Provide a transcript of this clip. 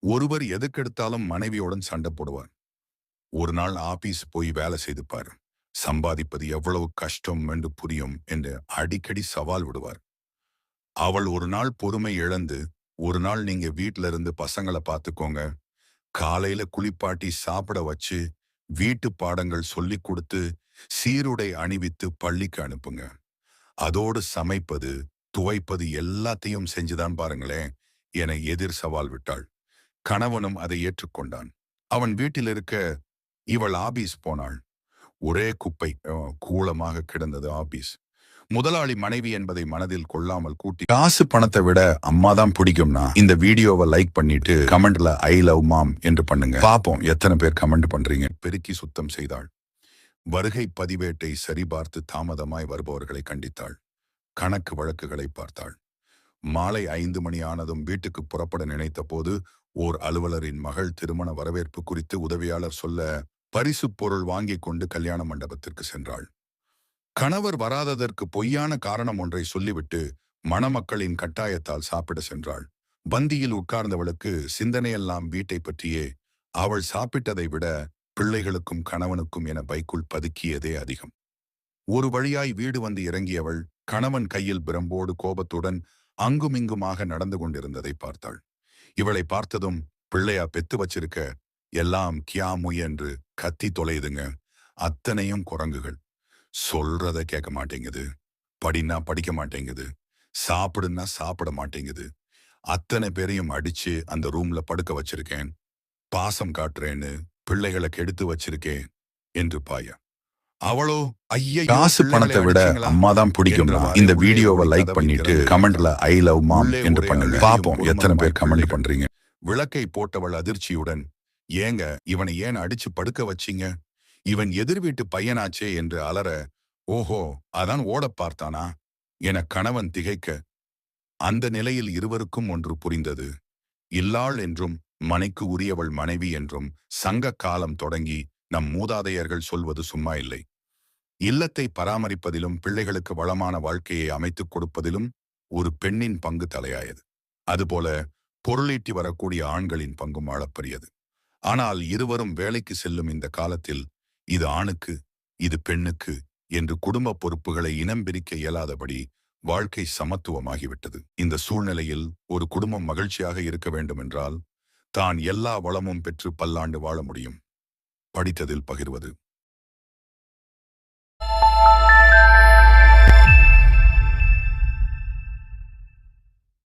ஒருவர் எதுக்கெடுத்தாலும் மனைவியுடன் சண்டை போடுவார். ஒரு நாள் ஆபீஸ் போய் வேலை செய்துப்பார். சம்பாதிப்பது எவ்வளவு கஷ்டம் என்று புரியும் என்று அடிக்கடி சவால் விடுவார். அவள் ஒரு நாள் பொறுமை இழந்து, ஒரு நாள் நீங்க வீட்ல இருந்து பசங்களை பார்த்துக்கோங்க, காலையில குளிப்பாட்டி சாப்பிட வச்சு, வீட்டு பாடங்கள் சொல்லிக் கொடுத்து, சீருடை அணிவித்து பள்ளிக்கு அனுப்புங்க. அதோடு சமைப்பது, துவைப்பது எல்லாத்தையும் செஞ்சுதான் பாருங்களேன் என எதிர் சவால் விட்டாள். கணவனும் அதை ஏற்றுக்கொண்டான். அவன் வீட்டில் இருக்க, இவள் ஆபீஸ் போனாள். ஒரே குப்பை கூலமாக கிடந்தது ஆபீஸ். முதலாளி மனைவி என்பதை மனதில் கொள்ளாமல் கூட்டி, காசு பணத்தை விட அம்மா தான் பிடிக்கும்னா இந்த வீடியோவை லைக் பண்ணிட்டு கமெண்ட்ல ஐ லவ் மாம் என்று பண்ணுங்க. பாப்போம் எத்தனை பேர் கமெண்ட் பண்றீங்க. பெருக்கி சுத்தம் செய்தாள். வருகை பதிவேட்டை சரிபார்த்து தாமதமாய் வருபவர்களை கண்டித்தாள். கணக்கு வழக்குகளை பார்த்தாள். மாலை 5 மணி ஆனதும் வீட்டுக்கு புறப்பட நினைத்த போது ஓர் அலுவலரின் மகள் திருமண வரவேற்பு குறித்து உதவியாளர் சொல்ல, பரிசு பொருள் வாங்கி கொண்டு கல்யாண மண்டபத்திற்கு சென்றாள். கணவர் வராததற்கு பொய்யான காரணம் ஒன்றை சொல்லிவிட்டு மணமக்களின் கட்டாயத்தால் சாப்பிட சென்றாள். பந்தியில் உட்கார்ந்தவளுக்கு சிந்தனையெல்லாம் வீட்டை பற்றியே. அவள் சாப்பிட்டதை விட பிள்ளைகளுக்கும் கணவனுக்கும் என பைக்குள் பதுக்கியதே அதிகம். ஒரு வழியாய் வீடு வந்து இறங்கியவள் கணவன் கையில் பிரம்போடு கோபத்துடன் அங்குமிங்குமாக நடந்து கொண்டிருந்ததை பார்த்தாள். இவளை பார்த்ததும், பிள்ளையா பெத்து வச்சிருக்க, எல்லாம் கியா முயன்று கத்தி தொலையுதுங்க, அத்தனையும் குரங்குகள், சொல்றத கேட்க மாட்டேங்குது, படினா படிக்க மாட்டேங்குது, சாப்பிடுன்னா சாப்பிட மாட்டேங்குது, அத்தனை பேரையும் அடிச்சு அந்த ரூம்ல படுக்க வச்சிருக்கேன், பாசம் காட்டுறேன்னு பிள்ளைகளை கெடுத்து வச்சிருக்கேன் என்று பாய. அவளோ, ஐயா காசு பணத்தை விட அம்மா தான் பிடிக்கும்னா இந்த வீடியோவை லைக் பண்ணிட்டு கமெண்ட்ல ஐ லவ் மாம் என்று பண்ணுங்க. பாப்போம் எத்தனை பேர் கமெண்ட் பண்றீங்க. விளக்கை போட்டவள் அதிர்ச்சியுடன், ஏங்க இவனை ஏன் அடிச்சு படுக்க வச்சீங்க, இவன் எதிர் வீட்டு பையனாச்சே என்று அலற, ஓஹோ அதான் ஓட பார்த்தானா என கணவன் திகைக்க, அந்த நிலையில் இருவருக்கும் ஒன்று புரிந்தது. இல்லாள் என்றும் மனைக்கு உரியவள் மனைவி என்றும் சங்க காலம் தொடங்கி நம் மூதாதையர்கள் சொல்வது சும்மா இல்லை. இல்லத்தை பராமரிப்பதிலும் பிள்ளைகளுக்கு வளமான வாழ்க்கையை அமைத்துக் கொடுப்பதிலும் ஒரு பெண்ணின் பங்கு தலையாயது. அதுபோல பொருளீட்டி வரக்கூடிய ஆண்களின் பங்கும் ஆளப்பரியது. ஆனால் இருவரும் வேலைக்கு செல்லும் இந்த காலத்தில் இது ஆணுக்கு, இது பெண்ணுக்கு என்று குடும்ப பொறுப்புகளை இனம் பிரிக்க இயலாதபடி வாழ்க்கை சமத்துவமாகிவிட்டது. இந்த சூழ்நிலையில் ஒரு குடும்பம் மகிழ்ச்சியாக இருக்க வேண்டுமென்றால் தான் எல்லா வளமும் பெற்று பல்லாண்டு வாழ முடியும். படித்ததில் பகிர்வது.